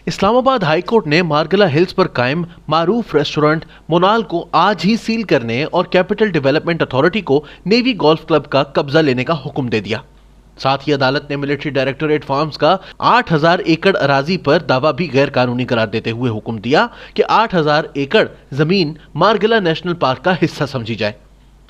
اسلام آباد high court نے Margalla Hills پر قائم معروف ریسٹورنٹ مونال کو آج ہی سیل کرنے اور کیپٹل ڈیولپمنٹ اتھارٹی کو نیوی گولف کلب کا قبضہ لینے کا حکم دے دیا۔ ساتھ ہی عدالت نے ملٹری ڈائریکٹوریٹ فارمز کا 8,000 ایکڑ اراضی پر دعویٰ بھی غیر قانونی قرار دیتے ہوئے حکم دیا کہ 8,000 ایکڑ زمین مارگلا نیشنل پارک کا حصہ سمجھی جائے۔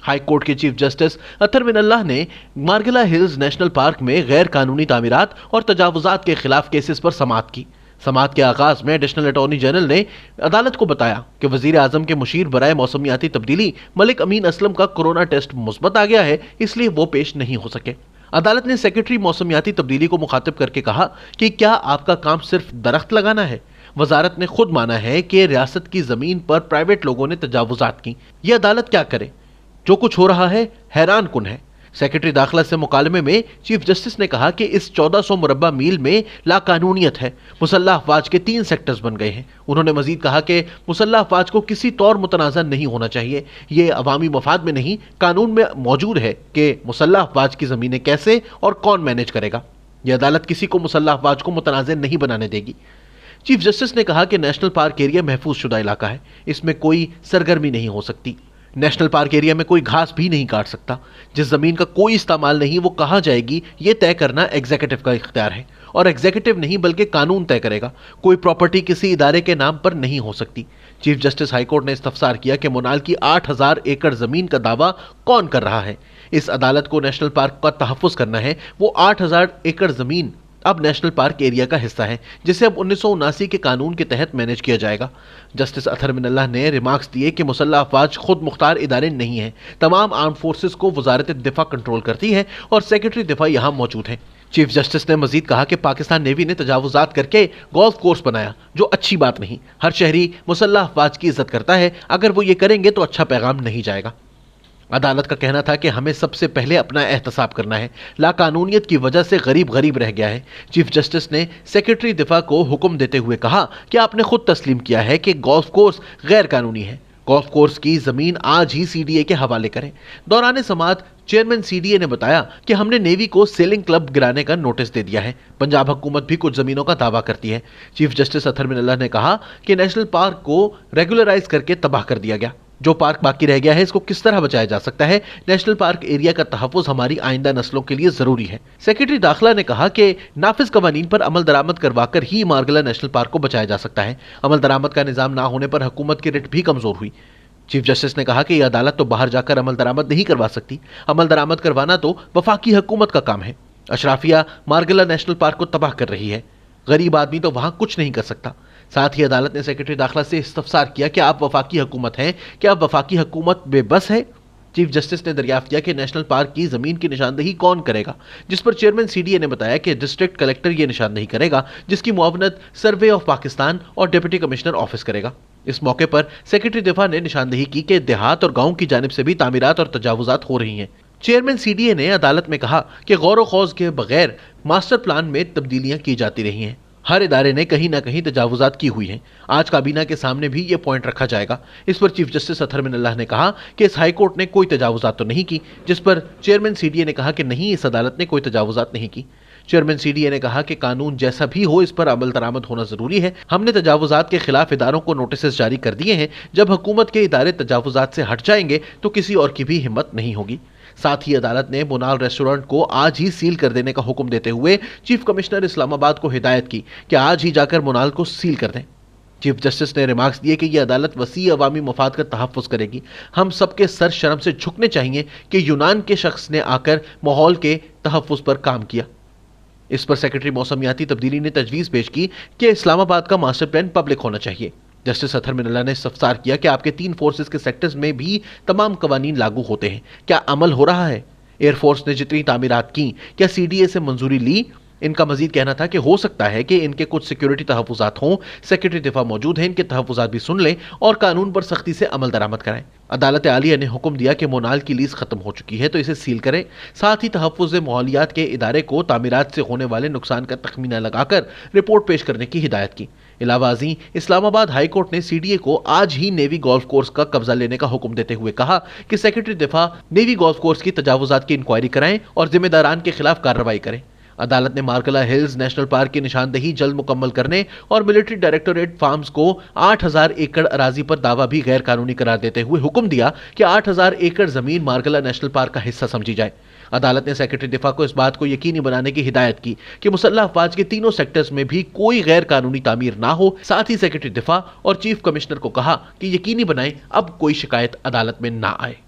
ہائی کورٹ کے چیف جسٹس اطہر من اللہ نے مارگلا ہلز نیشنل پارک میں غیر قانونی تعمیرات اور تجاوزات کے خلاف کیسز پر سماعت کی۔ سماعت کے آغاز میں ایڈیشنل اٹارنی جنرل نے عدالت کو بتایا کہ وزیر اعظم کے مشیر برائے موسمیاتی تبدیلی ملک امین اسلم کا کورونا ٹیسٹ مثبت آ گیا ہے، اس لیے وہ پیش نہیں ہو سکے۔ عدالت نے سیکرٹری موسمیاتی تبدیلی کو مخاطب کر کے کہا کہ کیا آپ کا کام صرف درخت لگانا ہے؟ وزارت نے خود مانا ہے کہ ریاست کی زمین پر پرائیویٹ لوگوں نے تجاوزات کی۔ یہ عدالت کیا کرے؟ جو کچھ ہو رہا ہے حیران کن ہے۔ سیکرٹری داخلہ سے مکالمے میں چیف جسٹس نے کہا کہ اس 1400 مربع میل میں لاقانونیت ہے۔ مسلح افواج کے 3 سیکٹرز بن گئے ہیں۔ انہوں نے مزید کہا کہ مسلح افواج کو کسی طور متنازع نہیں ہونا چاہیے۔ یہ عوامی مفاد میں نہیں، قانون میں موجود ہے کہ مسلح افواج کی زمینیں کیسے اور کون مینیج کرے گا۔ یہ عدالت کسی کو مسلح افواج کو متنازع نہیں بنانے دے گی۔ چیف جسٹس نے کہا کہ نیشنل پارک ایریا محفوظ شدہ علاقہ ہے، اس میں کوئی سرگرمی نہیں ہو سکتی۔ نیشنل پارک ایریا میں کوئی گھاس بھی نہیں کاٹ سکتا۔ جس زمین کا کوئی استعمال نہیں وہ کہاں جائے گی یہ طے کرنا ایگزیکٹو کا اختیار ہے، اور ایگزیکٹو نہیں بلکہ قانون طے کرے گا۔ کوئی پراپرٹی کسی ادارے کے نام پر نہیں ہو سکتی۔ چیف جسٹس ہائی کورٹ نے استفسار کیا کہ مونال کی 8,000 ایکڑ زمین کا دعویٰ کون کر رہا ہے؟ اس عدالت کو نیشنل پارک کا تحفظ کرنا ہے۔ وہ 8,000 ایکڑ زمین اب نیشنل پارک ایریا کا حصہ ہے، جسے اب 1979 کے قانون کے تحت مینیج کیا جائے گا۔ جسٹس اطہر من اللہ نے ریمارکس دیے کہ مسلح افواج خود مختار ادارے نہیں ہیں۔ تمام آرم فورسز کو وزارت دفاع کنٹرول کرتی ہے اور سیکرٹری دفاع یہاں موجود ہیں۔ چیف جسٹس نے مزید کہا کہ پاکستان نیوی نے تجاوزات کر کے گولف کورس بنایا، جو اچھی بات نہیں۔ ہر شہری مسلح افواج کی عزت کرتا ہے، اگر وہ یہ کریں گے تو اچھا پیغام نہیں جائے گا۔ عدالت کا کہنا تھا کہ ہمیں سب سے پہلے اپنا احتساب کرنا ہے۔ لاقانونیت کی وجہ سے غریب رہ گیا ہے۔ چیف جسٹس نے سیکرٹری دفاع کو حکم دیتے ہوئے کہا کہ آپ نے خود تسلیم کیا ہے کہ گولف کورس غیر قانونی ہے۔ گولف کورس کی زمین آج ہی CDA کے حوالے کریں۔ دوران سماعت چیئرمین CDA نے بتایا کہ ہم نے نیوی کو سیلنگ کلب گرانے کا نوٹس دے دیا ہے۔ پنجاب حکومت بھی کچھ زمینوں کا دعویٰ کرتی ہے۔ چیف جسٹس اطہر من اللہ نے کہا کہ نیشنل پارک کو ریگولرائز کر کے تباہ کر دیا گیا۔ جو پارک باقی رہ گیا ہے اس کو کس طرح بچایا جا سکتا ہے؟ نیشنل پارک ایریا کا تحفظ ہماری آئندہ نسلوں کے لیے ضروری ہے۔ سیکرٹری داخلہ نے کہا کہ نافذ قوانین پر عمل درآمد کروا کر ہی مارگلا نیشنل پارک کو بچایا جا سکتا ہے۔ عمل درآمد کا نظام نہ ہونے پر حکومت کی رٹ بھی کمزور ہوئی۔ چیف جسٹس نے کہا کہ یہ عدالت تو باہر جا کر عمل درآمد نہیں کروا سکتی۔ عمل درآمد کروانا تو وفاقی حکومت کا کام ہے۔ اشرافیہ مارگلا نیشنل پارک کو تباہ کر رہی ہے، غریب آدمی تو وہاں کچھ نہیں کر سکتا۔ ساتھ ہی عدالت نے سیکرٹری داخلہ سے استفسار کیا کہ آپ وفاقی حکومت ہیں، کیا وفاقی حکومت بے بس ہے؟ چیف جسٹس نے دریافت کیا کہ نیشنل پارک کی زمین کی نشاندہی کون کرے گا، جس پر چیئرمین CDA نے بتایا کہ ڈسٹرکٹ کلیکٹر یہ نشاندہی کرے گا، جس کی معاونت سروے آف پاکستان اور ڈپٹی کمشنر آفس کرے گا۔ اس موقع پر سیکرٹری دفاع نے نشاندہی کی کہ دیہات اور گاؤں کی جانب سے بھی تعمیرات اور تجاوزات ہو رہی ہیں۔ چیئرمین CDA نے عدالت میں کہا کہ غور و خوض کے بغیر ماسٹر پلان میں تبدیلیاں کی جاتی رہی ہیں۔ ہر ادارے نے کہیں نہ کہیں تجاوزات کی ہوئی ہیں۔ آج کابینہ کے سامنے بھی یہ پوائنٹ رکھا جائے گا۔ اس پر چیف جسٹس اطہر من اللہ نے کہا کہ اس ہائی کورٹ نے کوئی تجاوزات تو نہیں کی، جس پر چیئرمین CDA نے کہا کہ نہیں، اس عدالت نے کوئی تجاوزات نہیں کی۔ چیئرمین CDA نے کہا کہ قانون جیسا بھی ہو اس پر عمل درآمد ہونا ضروری ہے۔ ہم نے تجاوزات کے خلاف اداروں کو نوٹسز جاری کر دیے ہیں۔ جب حکومت کے ادارے تجاوزات سے ہٹ جائیں گے تو کسی اور کی بھی ہمت نہیں ہوگی۔ ساتھ ہی عدالت نے مونال ریسٹورنٹ کو آج ہی سیل کر دینے کا حکم دیتے ہوئے چیف کمشنر اسلام آباد کو ہدایت کی کہ آج ہی جا کر مونال کو سیل کر دیں۔ چیف جسٹس نے ریمارکس دیے کہ یہ عدالت وسیع عوامی مفاد کا تحفظ کرے گی۔ ہم سب کے سر شرم سے جھکنے چاہیے کہ یونان کے شخص نے آ کر ماحول کے تحفظ پر کام کیا۔ اس پر سیکرٹری موسمیاتی تبدیلی نے تجویز پیش کی کہ اسلام آباد کا ماسٹر پلان پبلک ہونا چاہیے۔ جسٹس اطہر من اللہ نے استفسار کیا کہ آپ کے 3 فورسز کے سیکٹرز میں بھی تمام قوانین لاگو ہوتے ہیں، کیا عمل ہو رہا ہے؟ ایئر فورس نے جتنی تعمیرات کی کیا CDA سے منظوری لی؟ ان کا مزید کہنا تھا کہ ہو سکتا ہے کہ ان کے کچھ سیکیورٹی تحفظات ہوں۔ سیکرٹری دفاع موجود ہیں، ان کے تحفظات بھی سن لیں اور قانون پر سختی سے عمل درآمد کرائیں۔ عدالت عالیہ نے حکم دیا کہ مونال کی لیز ختم ہو چکی ہے تو اسے سیل کریں۔ ساتھ ہی تحفظ ماحولیات کے ادارے کو تعمیرات سے ہونے والے نقصان کا تخمینہ لگا کر رپورٹ پیش کرنے کی ہدایت کی۔ علاوہ ازیں اسلام آباد ہائی کورٹ نے CDA کو آج ہی نیوی گولف کورس کا قبضہ لینے کا حکم دیتے ہوئے کہا کہ سیکرٹری دفاع نیوی گولف کورس کی تجاوزات کی انکوائری کرائیں اور ذمہ داران کے خلاف کارروائی کریں۔ عدالت نے مارکلا ہلز نیشنل پارک کی نشاندہی جلد مکمل کرنے اور ملٹری ڈائریکٹوریٹ فارمز کو 8,000 ایکڑ اراضی پر دعویٰ بھی غیر قانونی قرار دیتے ہوئے حکم دیا کہ 8,000 ایکڑ زمین مارکلا نیشنل پارک کا حصہ سمجھی جائے۔ عدالت نے سیکرٹری دفاع کو اس بات کو یقینی بنانے کی ہدایت کی کہ مسلح افواج کے تینوں سیکٹرز میں بھی کوئی غیر قانونی تعمیر نہ ہو۔ ساتھ ہی سیکرٹری دفاع اور چیف کمشنر کو کہا کہ یقینی بنائیں اب کوئی شکایت عدالت میں نہ آئے۔